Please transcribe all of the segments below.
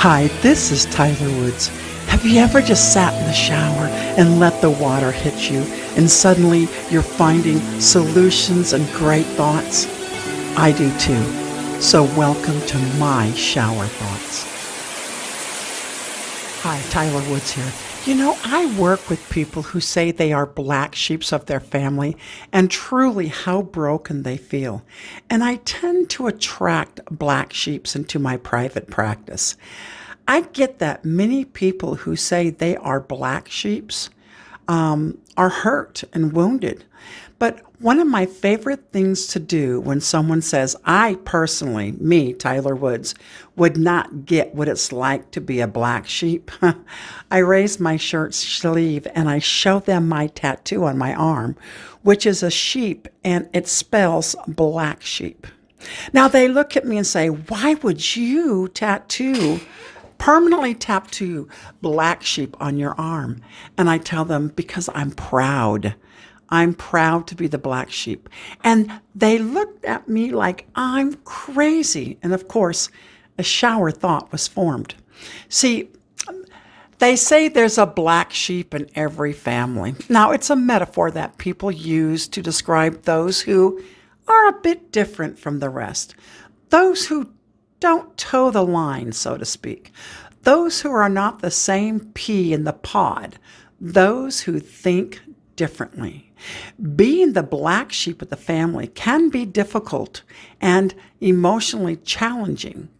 Hi, this is Tyler Woods. Have you ever just sat in the shower and let the water hit you and suddenly you're finding solutions and great thoughts? I do too. So welcome to my shower thoughts. Hi, Tyler Woods here. I work with people who say they are black sheeps of their family and truly how broken they feel. And I tend to attract black sheeps into my private practice. I get that many people who say they are black sheeps are hurt and wounded. But one of my favorite things to do when someone says, I personally, me, Tyler Woods, would not get what it's like to be a black sheep, I raise my shirt sleeve and I show them my tattoo on my arm, which is a sheep and it spells black sheep. Now they look at me and say, why would you permanently tattoo black sheep on your arm? And I tell them, because I'm proud. I'm proud to be the black sheep. And they looked at me like I'm crazy. And of course, a shower thought was formed. See, they say there's a black sheep in every family. Now, it's a metaphor that people use to describe those who are a bit different from the rest. Those who don't toe the line, so to speak. Those who are not the same pea in the pod. Those who think differently. Being the black sheep of the family can be difficult and emotionally challenging,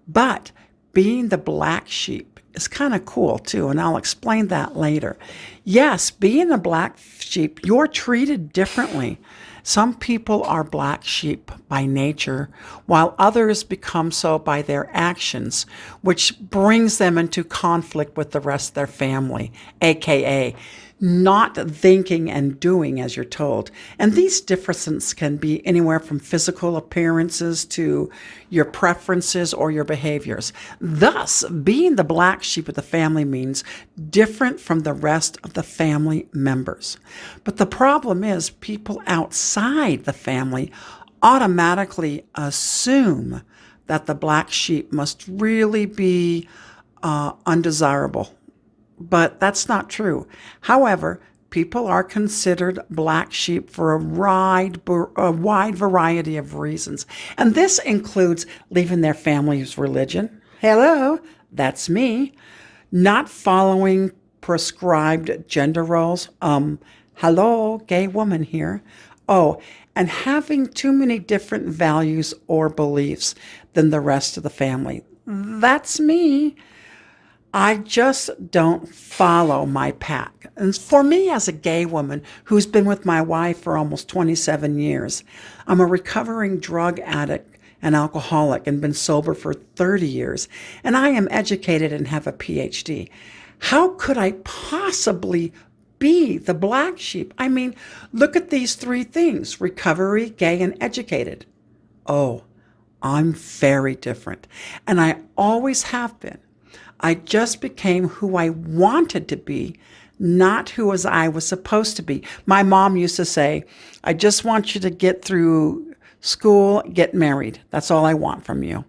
but being the black sheep is kind of cool too, and I'll explain that later. Yes, being a black sheep, you're treated differently. Some people are black sheep by nature, while others become so by their actions, which brings them into conflict with the rest of their family, aka not thinking and doing as you're told. And these differences can be anywhere from physical appearances to your preferences or your behaviors. Thus, being the black sheep of the family means different from the rest of the family members. But the problem is people outside the family automatically assume that the black sheep must really be undesirable. But that's not true. However, people are considered black sheep for a wide variety of reasons. And this includes leaving their family's religion. Hello, that's me. Not following prescribed gender roles. Hello, gay woman here. Oh, and having too many different values or beliefs than the rest of the family. That's me. I just don't follow my pack. And for me, as a gay woman who's been with my wife for almost 27 years, I'm a recovering drug addict and alcoholic and been sober for 30 years, and I am educated and have a PhD. How could I possibly be the black sheep? I mean, look at these three things: recovery, gay, and educated. Oh, I'm very different, and I always have been. I just became who I wanted to be, not who I was supposed to be. My mom used to say, I just want you to get through school, get married. That's all I want from you.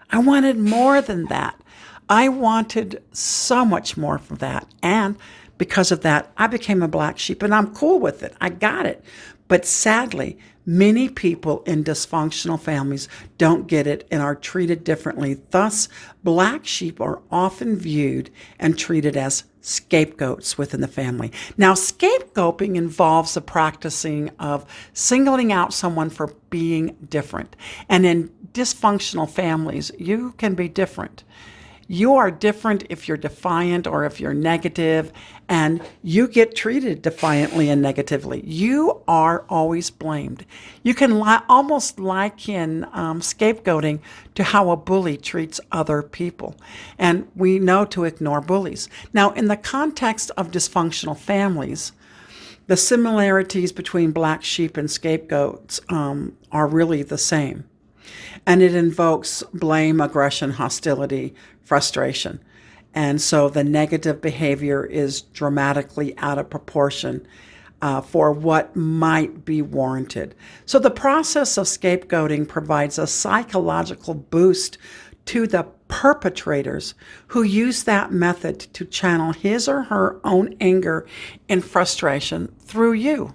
I wanted more than that. I wanted so much more from that. And because of that, I became a black sheep, and I'm cool with it. I got it. But sadly, many people in dysfunctional families don't get it and are treated differently. Thus, black sheep are often viewed and treated as scapegoats within the family. Now, scapegoating involves the practicing of singling out someone for being different. And in dysfunctional families, you can be different. You are different if you're defiant or if you're negative, and you get treated defiantly and negatively. You are always blamed. You can almost liken scapegoating to how a bully treats other people. And we know to ignore bullies. Now, in the context of dysfunctional families, the similarities between black sheep and scapegoats are really the same. And it invokes blame, aggression, hostility, frustration. And so the negative behavior is dramatically out of proportion for what might be warranted. So the process of scapegoating provides a psychological boost to the perpetrators who use that method to channel his or her own anger and frustration through you.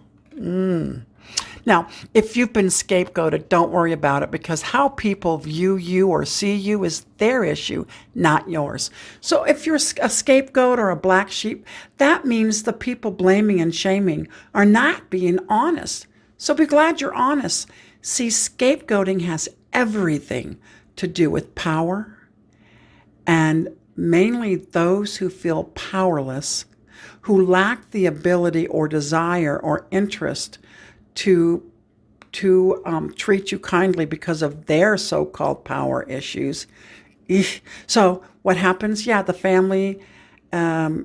Now, if you've been scapegoated, don't worry about it, because how people view you or see you is their issue, not yours. So if you're a scapegoat or a black sheep, that means the people blaming and shaming are not being honest. So be glad you're honest. See, scapegoating has everything to do with power, and mainly those who feel powerless, who lack the ability or desire or interest to treat you kindly because of their so-called power issues. So what happens? Yeah, the family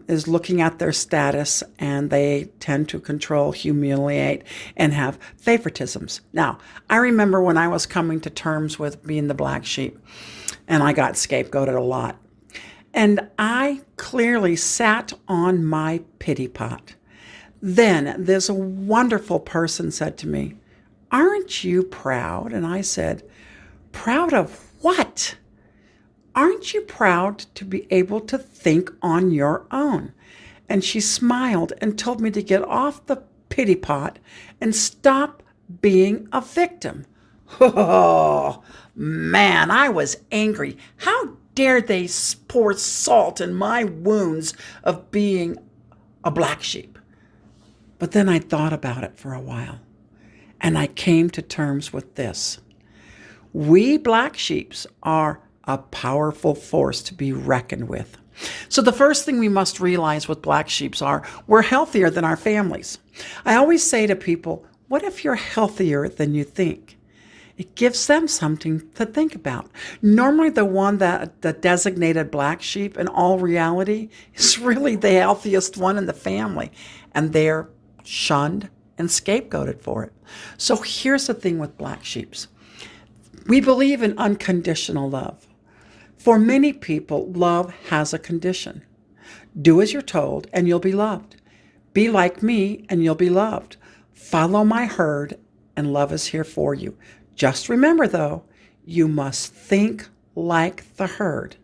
is looking at their status, and they tend to control, humiliate, and have favoritisms. Now, I remember when I was coming to terms with being the black sheep, and I got scapegoated a lot. And I clearly sat on my pity pot. Then this wonderful person said to me, "Aren't you proud?" And I said, "Proud of what?" "Aren't you proud to be able to think on your own?" And she smiled and told me to get off the pity pot and stop being a victim. Oh, man, I was angry. How dare they pour salt in my wounds of being a black sheep? But then I thought about it for a while, and I came to terms with this. We black sheeps are a powerful force to be reckoned with. So the first thing we must realize with black sheeps are we're healthier than our families. I always say to people, what if you're healthier than you think? It gives them something to think about. Normally the designated black sheep in all reality is really the healthiest one in the family, and they're shunned and scapegoated for it. So here's the thing with black sheeps. We believe in unconditional love. For many people, love has a condition. Do as you're told and you'll be loved. Be like me and you'll be loved. Follow my herd and love is here for you. Just remember though, you must think like the herd.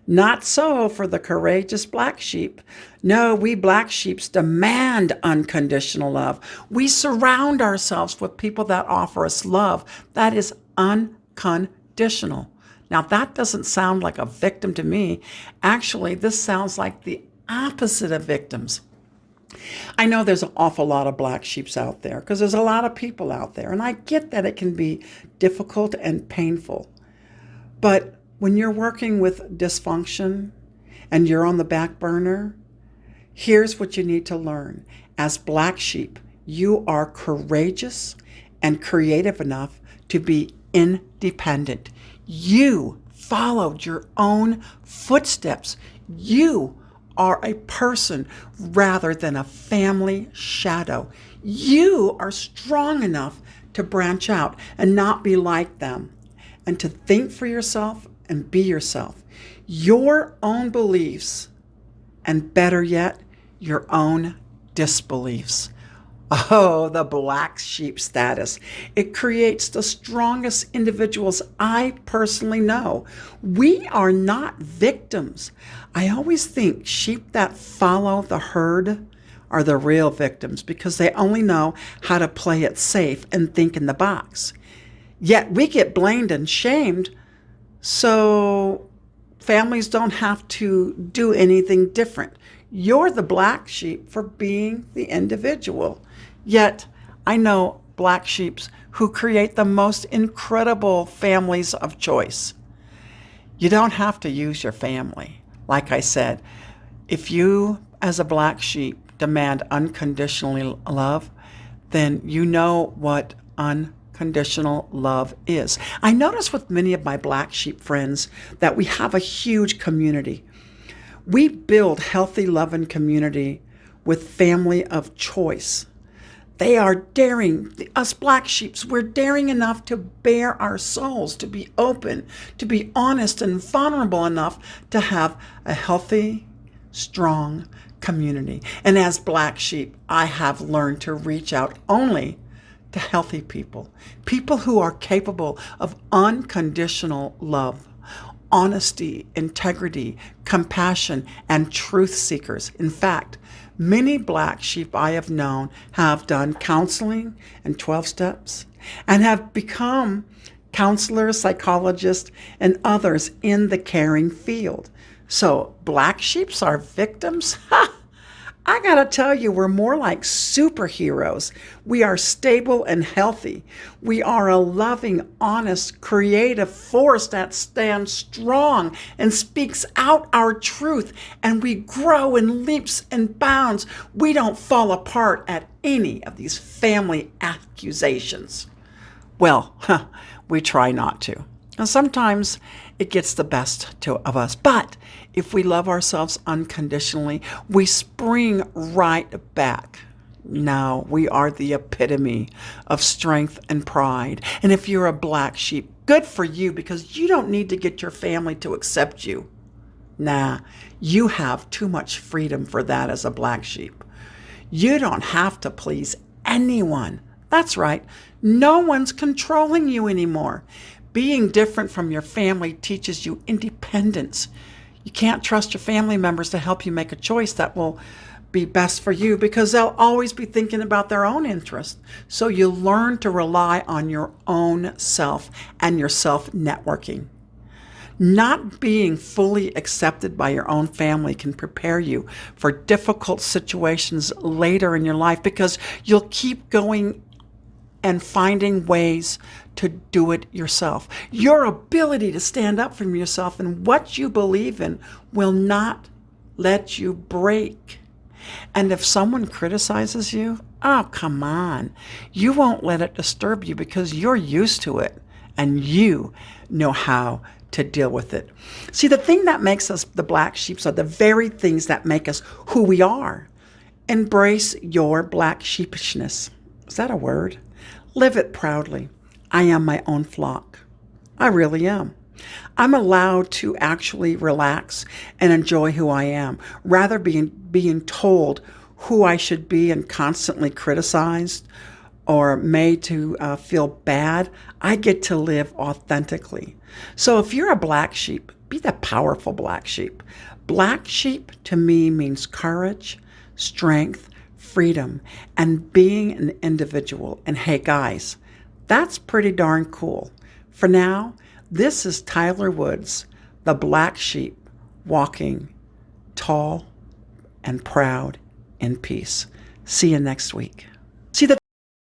Not so for the courageous black sheep. No, we black sheeps demand unconditional love. We surround ourselves with people that offer us love that is unconditional. Now, that doesn't sound like a victim to me. Actually, this sounds like the opposite of victims. I know there's an awful lot of black sheeps out there because there's a lot of people out there, and I get that it can be difficult and painful. But when you're working with dysfunction and you're on the back burner, here's what you need to learn. As black sheep, you are courageous and creative enough to be independent. You followed your own footsteps. You are a person rather than a family shadow. You are strong enough to branch out and not be like them, and to think for yourself and be yourself. Your own beliefs, and better yet, your own disbeliefs. Oh, the black sheep status. It creates the strongest individuals I personally know. We are not victims. I always think sheep that follow the herd are the real victims because they only know how to play it safe and think in the box. Yet we get blamed and shamed, so families don't have to do anything different. You're the black sheep for being the individual. Yet I know black sheeps who create the most incredible families of choice. You don't have to use your family. Like I said, if you as a black sheep demand unconditional love, then you know what unconditional love is. I notice with many of my black sheep friends that we have a huge community. We build healthy love and community with family of choice. They are daring. Us black sheeps, we're daring enough to bare our souls, to be open, to be honest and vulnerable enough to have a healthy, strong community. And as black sheep, I have learned to reach out only to healthy people, people who are capable of unconditional love. honesty, integrity, compassion, and truth seekers. In fact, many black sheep I have known have done counseling and 12 steps and have become counselors, psychologists, and others in the caring field. So black sheeps are victims? Ha! I gotta tell you, we're more like superheroes. We are stable and healthy. We are a loving, honest, creative force that stands strong and speaks out our truth, and we grow in leaps and bounds. We don't fall apart at any of these family accusations. Well, we try not to. And sometimes it gets the best of us. But if we love ourselves unconditionally, we spring right back. Now we are the epitome of strength and pride. And if you're a black sheep, good for you, because you don't need to get your family to accept you. Nah, you have too much freedom for that as a black sheep. You don't have to please anyone. That's right. No one's controlling you anymore. Being different from your family teaches you independence. You can't trust your family members to help you make a choice that will be best for you because they'll always be thinking about their own interests. So you learn to rely on your own self and your self-networking. Not being fully accepted by your own family can prepare you for difficult situations later in your life because you'll keep going and finding ways to do it yourself. Your ability to stand up for yourself and what you believe in will not let you break. And if someone criticizes you, oh, come on. You won't let it disturb you because you're used to it and you know how to deal with it. See, the thing that makes us the black sheep are the very things that make us who we are. Embrace your black sheepishness. Is that a word? Live it proudly. I am my own flock. I really am. I'm allowed to actually relax and enjoy who I am, rather being told who I should be and constantly criticized or made to feel bad. I get to live authentically. So if you're a black sheep, be the powerful black sheep. Black sheep to me means courage, strength, freedom, and being an individual. And hey guys, that's pretty darn cool. For now, this is Tyler Woods, the black sheep, walking tall and proud in peace. See you next week.